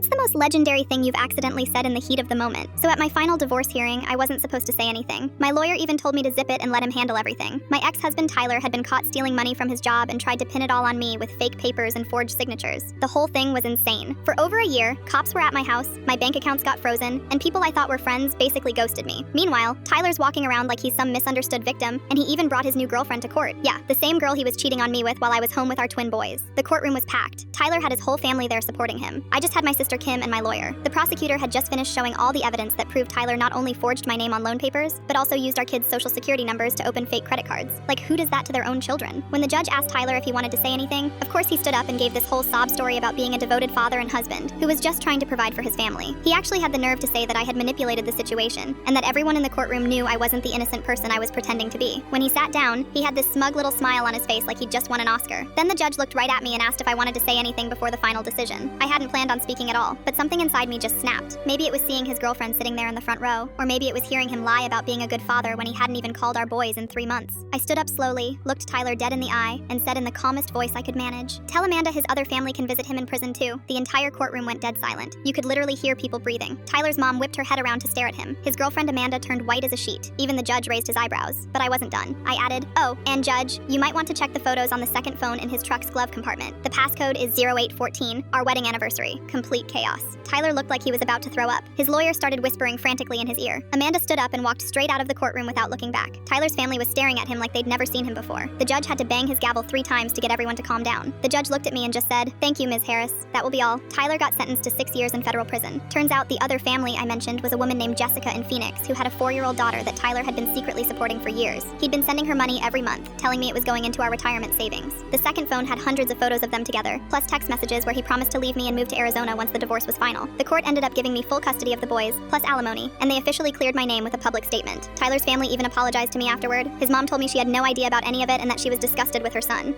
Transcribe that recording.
What's the most legendary thing you've accidentally said in the heat of the moment? So at my final divorce hearing, I wasn't supposed to say anything. My lawyer even told me to zip it and let him handle everything. My ex-husband Tyler had been caught stealing money from his job and tried to pin it all on me with fake papers and forged signatures. The whole thing was insane. For over a year, cops were at my house, my bank accounts got frozen, and people I thought were friends basically ghosted me. Meanwhile, Tyler's walking around like he's some misunderstood victim, and he even brought his new girlfriend to court. Yeah, the same girl he was cheating on me with while I was home with our twin boys. The courtroom was packed. Tyler had his whole family there supporting him. I just had my sister Kim and my lawyer. The prosecutor had just finished showing all the evidence that proved Tyler not only forged my name on loan papers, but also used our kids' social security numbers to open fake credit cards. Like, who does that to their own children? When the judge asked Tyler if he wanted to say anything, of course he stood up and gave this whole sob story about being a devoted father and husband who was just trying to provide for his family. He actually had the nerve to say that I had manipulated the situation and that everyone in the courtroom knew I wasn't the innocent person I was pretending to be. When he sat down, he had this smug little smile on his face like he'd just won an Oscar. Then the judge looked right at me and asked if I wanted to say anything before the final decision. I hadn't planned on speaking at all, but something inside me just snapped. Maybe it was seeing his girlfriend sitting there in the front row, or maybe it was hearing him lie about being a good father when he hadn't even called our boys in 3 months. I stood up slowly, looked Tyler dead in the eye, and said in the calmest voice I could manage, "Tell Amanda his other family can visit him in prison too." The entire courtroom went dead silent. You could literally hear people breathing. Tyler's mom whipped her head around to stare at him. His girlfriend Amanda turned white as a sheet. Even the judge raised his eyebrows. But I wasn't done. I added, "Oh, and judge, you might want to check the photos on the second phone in his truck's glove compartment. The passcode is 0814, our wedding anniversary." Complete chaos. Tyler looked like he was about to throw up. His lawyer started whispering frantically in his ear. Amanda stood up and walked straight out of the courtroom without looking back. Tyler's family was staring at him like they'd never seen him before. The judge had to bang his gavel 3 times to get everyone to calm down. The judge looked at me and just said, "Thank you, Ms. Harris. That will be all." Tyler got sentenced to 6 years in federal prison. Turns out the other family I mentioned was a woman named Jessica in Phoenix who had a 4-year-old daughter that Tyler had been secretly supporting for years. He'd been sending her money every month, telling me it was going into our retirement savings. The second phone had hundreds of photos of them together, plus text messages where he promised to leave me and move to Arizona once the divorce was final. The court ended up giving me full custody of the boys, plus alimony, and they officially cleared my name with a public statement. Tyler's family even apologized to me afterward. His mom told me she had no idea about any of it and that she was disgusted with her son.